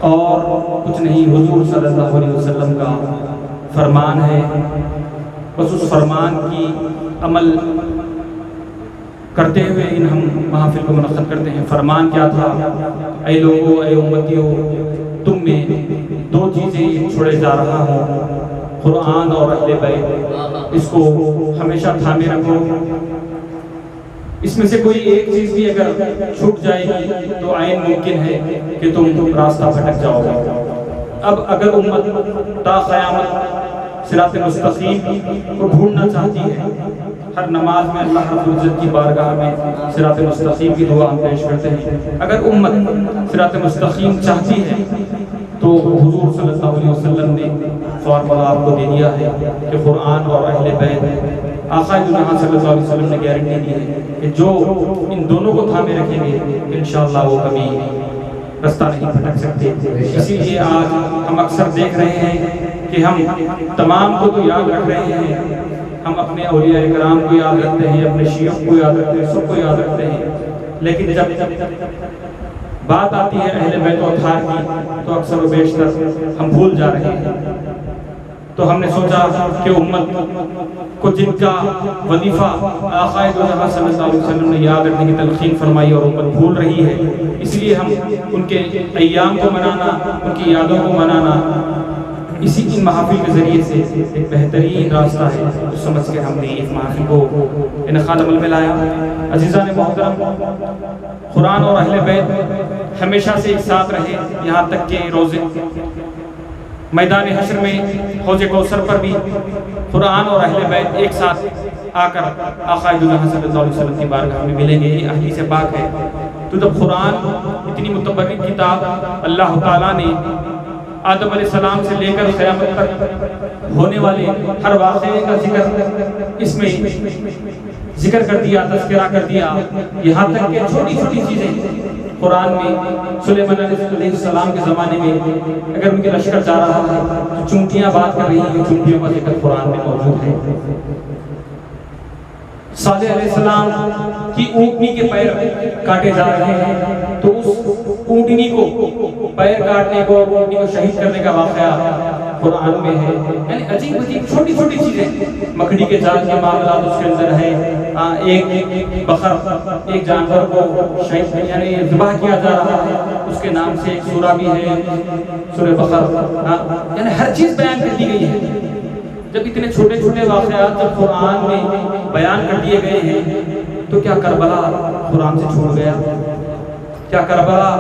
اور کچھ نہیں حضور صلی اللہ علیہ وسلم کا فرمان ہے، بس اس فرمان کی عمل کرتے ہوئے ہم محافل کو منعقد کرتے ہیں۔ فرمان کیا تھا؟ اے لوگو، اے امتیو، تم میں دو چیزیں چھوڑے جا رہا ہوں، قرآن اور اہل بیت، اس کو ہمیشہ تھامے رکھو۔ اس میں سے کوئی ایک چیز بھی اگر چھوٹ جائے گی تو عین ممکن ہے کہ تم راستہ بھٹک جاؤ گے۔ اب اگر امت تا قیامت صراط مستقیم کو ڈھونڈنا چاہتی ہے، ہر نماز میں اللہ رب العزت کی بارگاہ میں صراط مستقیم کی دعا ہم پیش کرتے ہیں۔ اگر امت صراط مستقیم چاہتی ہے تو حضور صلی اللہ علیہ وسلم نے فارمولہ آپ کو دے دیا ہے کہ قرآن اور اہل بیت، آقا دو جہاں صلی اللہ علیہ وسلم نے گارنٹی دی ہے کہ جو ان دونوں کو تھامے رکھیں گے انشاءاللہ وہ کبھی رستہ نہیں بھٹک سکتے۔ اسی لیے آج ہم اکثر دیکھ رہے ہیں کہ ہم تمام کو تو یاد رکھ رہے ہیں، ہم اپنے اولیاء کرام کو یاد رکھتے ہیں، اپنے شیوخ کو یاد رکھتے ہیں، سب کو یاد رکھتے ہیں، لیکن جب بات آتی ہے اہل بیت و اطہار کی تو اکثر و بیشتر ہم بھول جا رہے ہیں۔ تو ہم نے سوچا کہ امت کو جن کا وظیفہ آقا دو جہاں صلی اللہ علیہ وسلم نے یاد رکھنے کی تلقین فرمائی اور امت بھول رہی ہے، اس لیے ہم ان کے ایام کو منانا، ان کی یادوں کو منانا، اسی ان محافل کے ذریعے سے ایک بہترین راستہ ہے، تو سمجھ کے ہم نے اس محافل کو انعقاد عمل میں لایا۔ عزیزان محترم، قرآن اور اہل بیت ہمیشہ سے ایک ساتھ رہے، یہاں تک کہ روزے میدان حشر میں حوض کوثر پر بھی قرآن اور اہل بیت ایک ساتھ آ کر آقا دو جہاں صلی اللہ علیہ وسلم کی بارگاہ میں ملیں گے۔ یہ حدیث پاک ہے۔ تو جب قرآن اتنی متبرک کتاب اللہ تعالیٰ نے آدم علیہ السلام سے لے کر قیامت تک ہونے والے ہر واقعے کا ذکر اس میں ذکر کر دیا، تذکرہ کر دیا، یہاں تک کہ چھوٹی چھوٹی چیزیں قرآن میں سلیمان علیہ السلام کے زمانے میں اگر ان کے لشکر جا رہا ہے تو چونٹیاں بات کر رہی ہیں، چونٹیوں کا ذکر قرآن میں موجود ہے۔ صالح علیہ السلام کی اونٹنی کے پیر کاٹے جا رہے ہیں تو اس اونٹنی کو پیر کاٹنے کو اور اونٹنی کو شہید کرنے کا واقعہ قرآن میں ہے۔ یعنی عجیب عجیب چھوٹی چھوٹی چیزیں، مکڑی کے جال کے معاملات اس کے اندر ہے، ایک بقر ایک جانور کو شہید یعنی ذبح کیا جا رہا ہے، اس کے نام سے ایک سورہ بھی ہے، سورہ بقر، یعنی ہر چیز بیان کر دی گئی ہے۔ جب اتنے چھوٹے چھوٹے واقعات جب قرآن میں بیان کر دیے گئے ہیں تو کیا کربلا قرآن سے چھوڑ گیا؟ کیا کربلا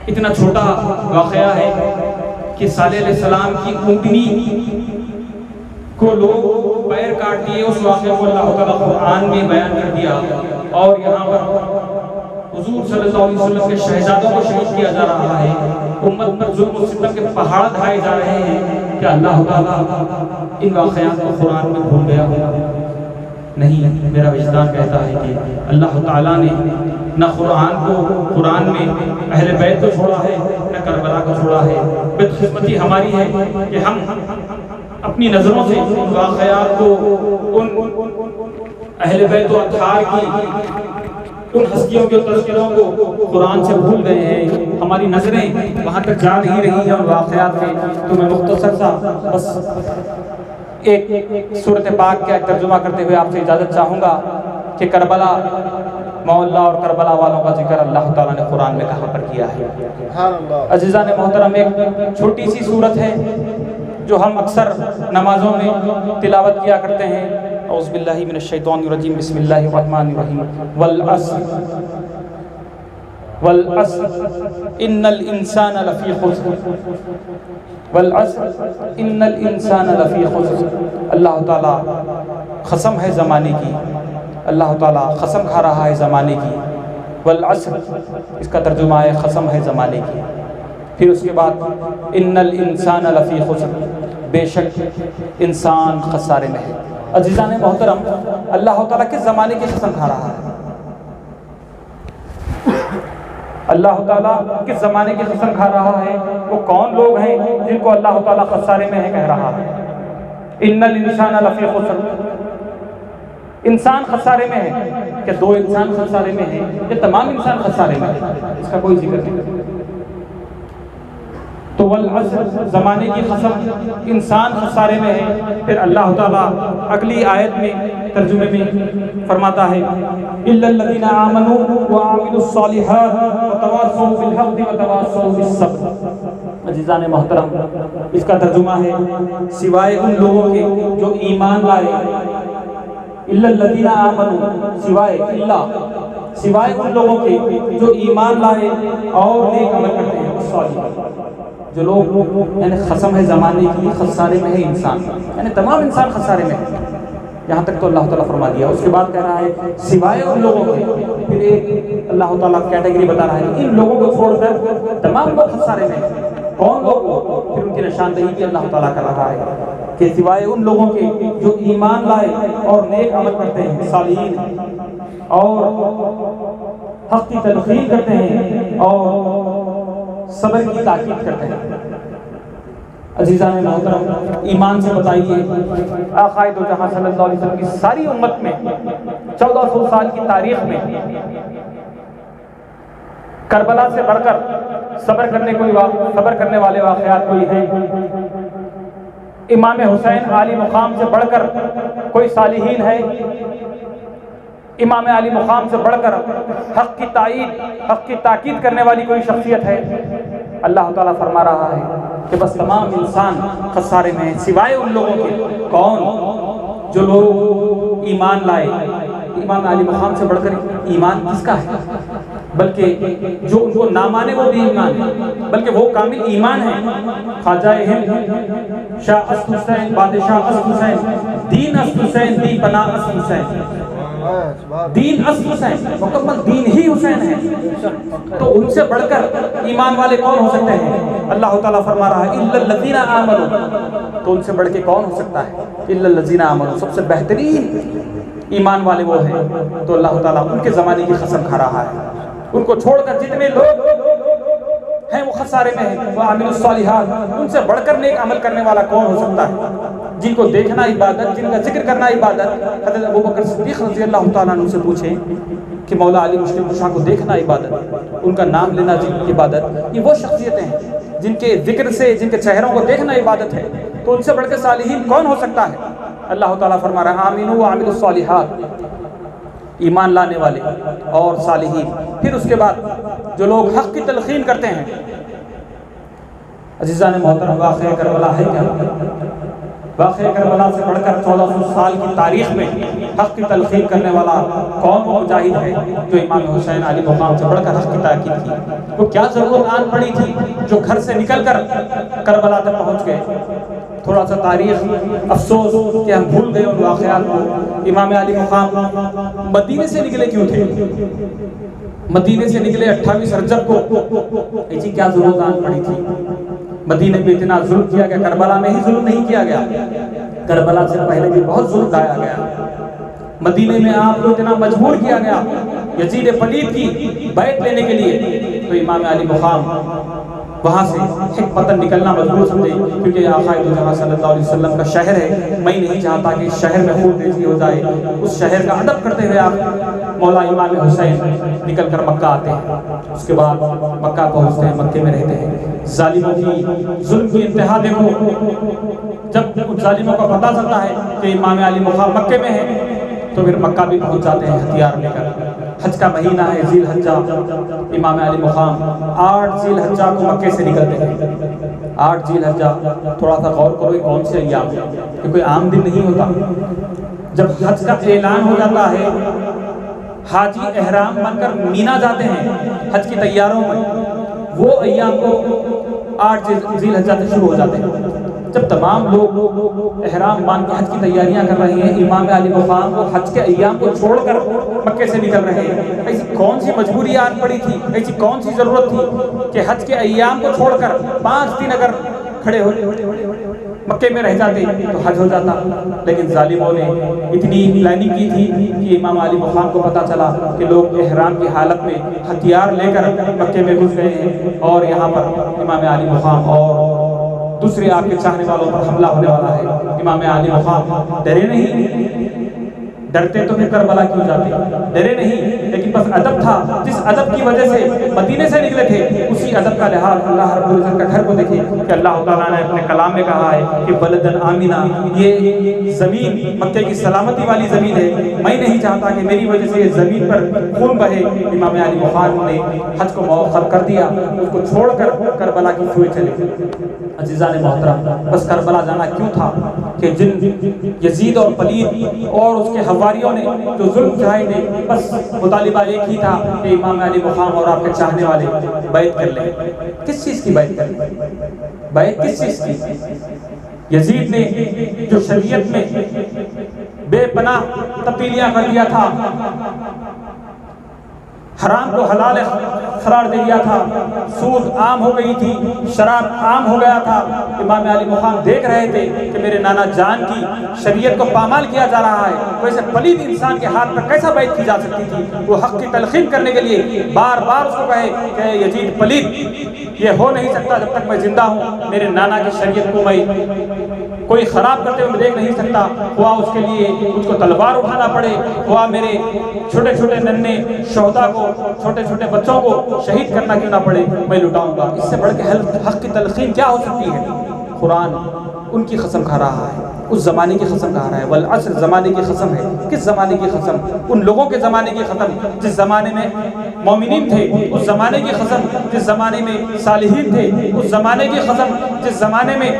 اتنا چھوٹا واقعہ ہے کہ صالح علیہ السلام کی اونٹنی کو لوگ پیر کاٹ دیے، اس واقعے کو اللہ تعالیٰ قرآن میں بیان کر دیا، اور یہاں پر حضور صلی اللہ علیہ وسلم کے شہزادوں کو شہید کیا جا رہا ہے، امت پر ظلم و ستم کے پہاڑ ڈھائے جا رہے ہیں۔ کیا اللہ تعالیٰ ان واقعات کو قرآن میں بھول گیا ہو؟ نہیں، میرا وجدان کہتا ہے کہ اللہ تعالیٰ نے نہ قرآن میں اہل بیت کو چھوڑا ہے، نہ کربلا کو چھوڑا ہے۔ بدقسمتی ہماری ہے کہ ہم اپنی نظروں سے واقعات کو، ان اہل بیت و اطہار کی ان ہستیوں کے تذکروں کو قرآن سے بھول گئے ہیں، ہماری نظریں وہاں تک جا نہیں رہی ہیں ان واقعات میں۔ تو میں مختصر سا بس ایک سورۃ پاک کا ترجمہ کرتے ہوئے آپ سے اجازت چاہوں گا کہ کربلا مولا اور کربلا والوں کا ذکر اللہ تعالیٰ نے قرآن میں کہاں پر کیا ہے۔ عزیزان محترم، ایک چھوٹی سی سورت ہے جو ہم اکثر نمازوں میں تلاوت کیا کرتے ہیں۔ اعوذ باللہ من الشیطان الرجیم، بسم اللہ الرحمن الرحیم، والعصر ان الانسان لفی خسر، والعصر ان الانسان لفی خسر۔ اللہ تعالیٰ قسم ہے زمانے کی، اللہ تعالیٰ قسم کھا رہا ہے زمانے کی۔ والعصر اس کا ترجمہ ہے قسم ہے زمانے کی۔ پھر اس کے بعد ان الانسان لفی خسر، بے شک انسان خسارے میں ہے۔ عزیزان محترم، اللہ تعالیٰ کس زمانے کی قسم کھا رہا ہے؟ اللہ تعالیٰ کس زمانے کی قسم کھا رہا ہے؟ وہ کون لوگ ہیں جن کو اللہ تعالیٰ خسارے میں ہے کہہ رہا ہے؟ ان الانسان لفی خسر، انسان خسارے میں ہے۔ کیا دو انسان خسارے میں ہیں یا تمام انسان خسارے میں ہے؟ اس کا کوئی ذکر نہیں۔ تو والعصر زمانے کی قسم، انسان خسارے میں ہے۔ پھر اللہ تعالیٰ اگلی آیت میں ترجمے میں فرماتا ہے الا الذین آمنوا وعملوا الصالحات وتواصوا بالحق وتواصوا بالصبر۔ عزیزان محترم، اس کا ترجمہ ہے سوائے ان لوگوں کے جو ایمان لائے، الا الذین آمنوا، سوائے ان لوگوں کے جو ایمان لائے اور نیک عمل کرتے ہیں، الصالحات۔ جو لوگ یعنی قسم ہے زمانے کی، خسارے میں ہے انسان، یعنی تمام انسان خسارے میں ہے، یہاں تک تو اللہ تعالیٰ فرما دیا۔ اس کے بعد کہہ رہا ہے سوائے ان لوگوں کے، پھر ایک اللہ تعالیٰ کیٹیگری بتا رہا ہے ان لوگوں کو چھوڑ کر تمام لوگ خسارے میں ہیں۔ کون لوگ وہ؟ پھر ان کی نشاندہی کی اللہ تعالیٰ کر رہا ہے کہ سوائے ان لوگوں کے جو ایمان لائے اور نیک عمل کرتے ہیں، صالحین ہیں، اور حق کی تلقین کرتے ہیں اور صبر کی تاکید کرتے ہیں۔ عزیزان محترم، ایمان سے بتائیے آقا دو جہاں صلی اللہ علیہ وسلم کی ساری امت میں 1400 سال کی تاریخ میں کربلا سے بڑھ کر صبر کرنے والے واقعات کوئی ہیں؟ امام حسین عالی مقام سے بڑھ کر کوئی صالحین ہے؟ امام علی مقام سے بڑھ کر حق کی تاکید کرنے والی کوئی شخصیت ہے؟ اللہ تعالیٰ فرما رہا ہے کہ بس تمام انسان خسارے میں ہیں، سوائے ان لوگوں کے۔ کون؟ جو لوگ ایمان لائے۔ امام علی مقام سے بڑھ کر ایمان کس کا ہے؟ بلکہ جو ان کو نہ مانے وہ بھی ایمان ہے، بلکہ وہ کامل ایمان ہے۔ خواجہ ہند شاہ اسد حسین، بادشاہ اسد حسین، دین اسد حسین، دی پناہ اسد حسین، دین اسد حسین، مکمل دین ہی حسین ہے، تو ان سے بڑھ کر ایمان والے کون ہو سکتے ہیں؟ اللہ تعالیٰ فرما رہا ہے الا الذین آمنوا، تو ان سے بڑھ کے کون ہو سکتا ہے؟ الا الذین آمنوا، سب سے بہترین ایمان والے وہ ہیں۔ تو اللہ تعالیٰ ان کے زمانے کی قسم کھا رہا ہے، ان کو چھوڑ کر جتنے لوگ ہیں وہ خسارے میں ہیں۔ وعملوا الصالحات، ان سے بڑھ کر نیک عمل کرنے والا کون ہو سکتا ہے؟ جن کو دیکھنا عبادت، جن کا ذکر کرنا عبادت۔ حضرت ابوبکر صدیق رضی اللہ تعالیٰ عنہ سے پوچھیں کہ مولا علی مشکل کشا کو دیکھنا عبادت، ان کا نام لینا عبادت، یہ وہ شخصیتیں ہیں جن کے ذکر سے، جن کے چہروں کو دیکھنا عبادت ہے، تو ان سے بڑھ کے صالحین کون ہو سکتا ہے؟ اللہ تعالیٰ فرما رہا ہے آمنوا وعملوا الصالحات، ایمان لانے والے اور صالحین۔ پھر اس کے بعد جو لوگ حق کی تلقین کرتے ہیں۔ عزیزان محترم، واقعہ کربلا ہے کیا؟ واقعہ کربلا سے بڑھ کر 1400 سال کی تاریخ میں حق کی تلقین کرنے والا کون وہ مجاہد ہے جو امام حسین علی مقام سے بڑھ کر حق کی تاکید کی؟ وہ کیا ضرورت آن پڑی تھی جو گھر سے نکل کر کربلا تک پہنچ گئے؟ تھوڑا سا تاریخ، افسوس کہ ہم بھول گئے ان واقعات کو۔ امام علی مقام مدینے سے نکلے کیوں تھے؟ مدینے سے نکلے 28 رجب کو، ایسی کیا ضرورت آن پڑی تھی؟ مدینے میں اتنا ظلم کیا گیا، کربلا میں ہی ظلم نہیں کیا گیا، کربلا سے پہلے بھی بہت ظلم ڈھایا گیا۔ مدینے میں آپ کو اتنا مجبور کیا گیا یزید پلید کی بیعت لینے کے لیے، تو امام علی مقام وہاں سے حکمتاً نکلنا مجبور سمجھے، کیونکہ آقا دو جہاں صلی اللہ علیہ وسلم کا شہر ہے۔ میں نہیں چاہتا کہ اس شہر میں خون ریزی ہو جائے۔ اس شہر کا ادب کرتے ہوئے آپ مولا امام حسین نکل کر مکہ آتے ہیں۔ اس کے بعد مکہ پہنچتے ہیں، مکے میں رہتے ہیں۔ ظالموں کی ظلم کی انتہا دیکھو، جب ان ظالموں کا پتہ چلتا ہے کہ امام علی مقام مکے میں ہے، تو پھر مکہ بھی پہنچ جاتے ہیں ہتھیار لے کر۔ حج کا مہینہ ہے ذی الحجہ، امام علی مقام 8 ذی الحجہ کو مکے سے نکلتے ہیں۔ 8 ذی الحجہ، تھوڑا سا غور کرو یہ کون سے ایام ہیں، یہ کوئی عام دن نہیں ہوتا۔ جب حج کا اعلان ہو جاتا ہے، حاجی احرام بن کر مینا جاتے ہیں حج کی تیاروں میں، وہ ایام کو 8 ذی الحجہ سے شروع ہو جاتے ہیں۔ جب تمام لوگ احرام مان کے حج کی تیاریاں کر رہے ہیں، امام علی مقام کو حج کے ایام کو چھوڑ کر مکے سے نکل رہے ہیں، ایسی کون سی مجبوری آن پڑی تھی، ایسی کون سی ضرورت تھی کہ حج کے ایام کو چھوڑ کر 5 دن اگر کھڑے ہو مکے میں رہ جاتے تو حج ہو جاتا؟ لیکن ظالموں نے اتنی پلاننگ کی تھی کہ امام علی مقام کو پتہ چلا کہ لوگ احرام کی حالت میں ہتھیار لے کر مکے میں گھس گئے ہیں، اور یہاں پر امام علی مقام اور دوسرے آپ کے چاہنے والوں پر حملہ ہونے والا ہے۔ امام علی مقام ڈرے نہیں، ڈرتے تو پھر کربلا کیوں جاتے، ڈرے نہیں، لیکن بس ادب تھا، جس ادب کی وجہ سے مدینے سے نکلے تھے اسی ادب کا لحاظ اللہ رب العزت کا گھر کو دیکھیے کہ اللہ تعالیٰ نے اپنے کلام میں کہا ہے کہ بلدن آمینہ، یہ زمین مکے کی سلامتی والی زمین ہے، میں نہیں چاہتا کہ میری وجہ سے یہ زمین پر خون بہے۔ امام علی مخان نے حج کو مؤخر کر دیا، اس کو چھوڑ کر کربلا کی سوئے چلے۔ عزیزان محترم، بس کربلا جانا کیوں تھا کہ جن یزید اور پلید اور اس کے حواریوں نے جو ظلم چڑھائے تھے، بس مطالبہ ایک ہی تھا کہ امام علی مقام اور آپ کے چاہنے والے بیعت کر لیں۔ کس چیز کی بیعت کر لیں؟ بیعت کس چیز کی؟ یزید نے جو شریعت میں بے پناہ تبدیلیاں کر دیا تھا، حرام کو حلال قرار دے دیا تھا، سود عام ہو گئی تھی، شراب عام ہو گیا تھا، امام علی مقام دیکھ رہے تھے کہ میرے نانا جان کی شریعت کو پامال کیا جا رہا ہے، ویسے پلید انسان کے ہاتھ پر کیسا بیعت کی جا سکتی تھی؟ وہ حق کی تلقین کرنے کے لیے بار بار اس کو کہے کہ یزید پلید، یہ ہو نہیں سکتا جب تک میں زندہ ہوں، میرے نانا کی شریعت کو میں کوئی خراب کرتے ہوئے دیکھ نہیں سکتا، ہوا اس کے لیے اس کو تلوار اٹھانا پڑے، ہوا میرے چھوٹے چھوٹے ننھے شہداء کو، چھوٹے چھوٹے بچوں کو شہید کرنا کیوں نہ پڑے، میں لٹاؤں گا۔ اس سے بڑھ کے حق کی تلقین کیا ہو سکتی ہے؟ قرآن ان کی قسم کھا رہا ہے، اس زمانے کی قسم کھا رہا ہے، والعصر زمانے کی قسم ہے۔ کس زمانے کی قسم؟ ان لوگوں کے زمانے کی قسم جس زمانے میں مومنین تھے، اس زمانے کی قسم جس زمانے میں صالحین تھے، اس زمانے کی قسم جس زمانے میں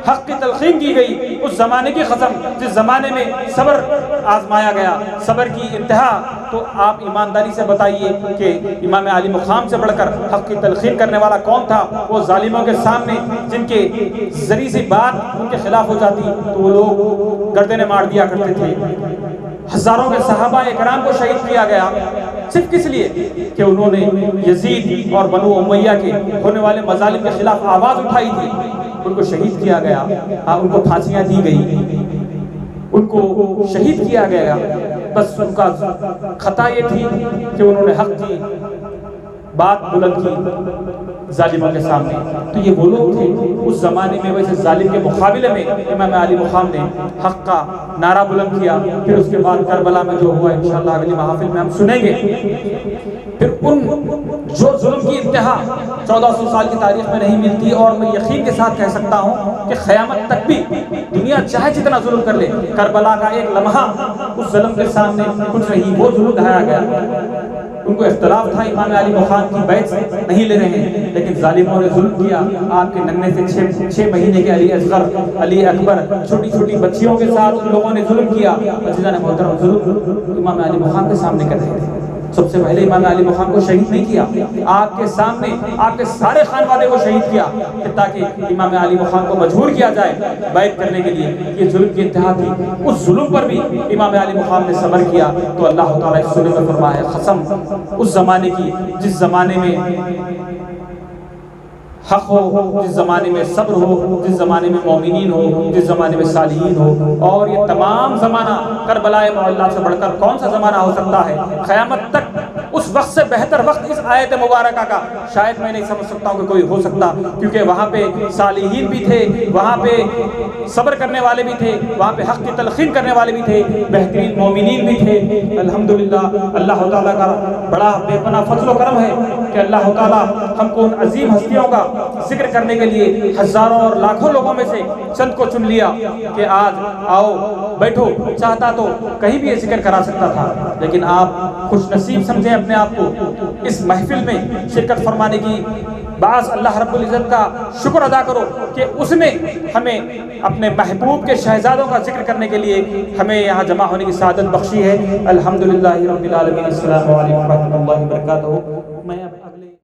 حق کی تلقین کی گئی، اس زمانے کی قسم جس زمانے میں صبر آزمایا گیا، صبر کی انتہا۔ تو آپ ایمانداری سے بتائیے کہ امام علی مقام سے بڑھ کر حق کی تلقین کرنے والا کون تھا؟ وہ ظالموں کے سامنے جن کے ذریعے سی بات ان کے خلاف ہو جاتی تو وہ لوگ گردنیں مار دیا کرتے تھے۔ ہزاروں کے صحابہ اکرام کو شہید کیا گیا صرف کس لیے کہ انہوں نے یزید اور بنو امیہ کے ہونے والے مظالم کے خلاف آواز اٹھائی تھی، ان کو شہید کیا گیا، ان کو پھانسیاں دی گئی، ان کو شہید کیا گیا۔ بس ان کا خطا یہ تھی کہ انہوں نے حق کی بات بلند کی ظالموں کے سامنے۔ تو یہ وہ لوگ تھے اس زمانے میں، ویسے ظالم کے مقابلے میں امام علی مقام نے حق کا نعرہ بلند کیا۔ پھر اس کے بعد کربلا میں جو ہوا انشاءاللہ اگلی محافل میں ہم سنیں گے۔ پھر ان جو ظلم کی انتہا 1400 سال کی تاریخ میں نہیں ملتی، اور میں یقین کے ساتھ کہہ سکتا ہوں کہ قیامت تک بھی دنیا چاہے جتنا ظلم کر لے، کربلا کا ایک لمحہ اس ظلم کے سامنے کچھ نہیں، وہ ظلم ڈھایا گیا۔ ان کو اختلاف تھا، امام علی مقام کی بیعت نہیں لے رہے ہیں، لیکن ظالموں نے ظلم کیا۔ آپ کے ننھے سے 6 مہینے کے علی اصغر، علی اکبر، چھوٹی چھوٹی بچیوں کے ساتھ ان لوگوں نے ظلم کیا۔ عزیزان محترم، ظلم امام علی مقام کے سامنے کر رہے تھے۔ سب سے پہلے امام علی مقام کو شہید نہیں کیا، آپ کے سامنے آپ کے سارے خانوادے کو شہید کیا کہ تاکہ امام علی مقام کو مجبور کیا جائے بیعت کرنے کے لیے۔ یہ ظلم کی انتہا تھی، اس ظلم پر بھی امام علی مقام نے صبر کیا۔ تو اللہ تعالیٰ اس سورہ میں فرمایا ہے قسم اس زمانے کی جس زمانے میں حق ہو، جس زمانے میں صبر ہو، جس زمانے میں مومنین ہو، جس زمانے میں صالحین ہو۔ اور یہ تمام زمانہ کربلا معلیٰ سے بڑھ کر کون سا زمانہ ہو سکتا ہے؟ قیامت تک اس وقت سے بہتر وقت اس آیت مبارکہ کا شاید میں نہیں سمجھ سکتا ہوں کہ کوئی ہو سکتا، کیونکہ وہاں پہ صالحین بھی تھے، وہاں پہ صبر کرنے والے بھی تھے، وہاں پہ حق کی تلقین کرنے والے بھی تھے، بہترین مومنین بھی تھے۔ الحمدللہ اللہ تعالیٰ کا بڑا بے پناہ فضل و کرم ہے کہ اللہ تعالیٰ ہم کو ان عظیم ہستیوں کا ذکر کرنے کے لیے ہزاروں اور لاکھوں لوگوں میں سے چند کو چن لیا کہ آج آؤ بیٹھو۔ چاہتا تو کہیں بھی یہ ذکر کرا سکتا تھا، لیکن آپ خوش نصیب سمجھیں اپنے آپ کو اس محفل میں شرکت فرمانے کی۔ بعض اللہ رب العزت کا شکر ادا کرو کہ اس نے ہمیں اپنے محبوب کے شہزادوں کا ذکر کرنے کے لیے ہمیں یہاں جمع ہونے کی سعادت بخشی ہے۔ الحمدللہ رب العالمین۔ السلام علیکم ورحمۃ اللہ وبرکاتہ۔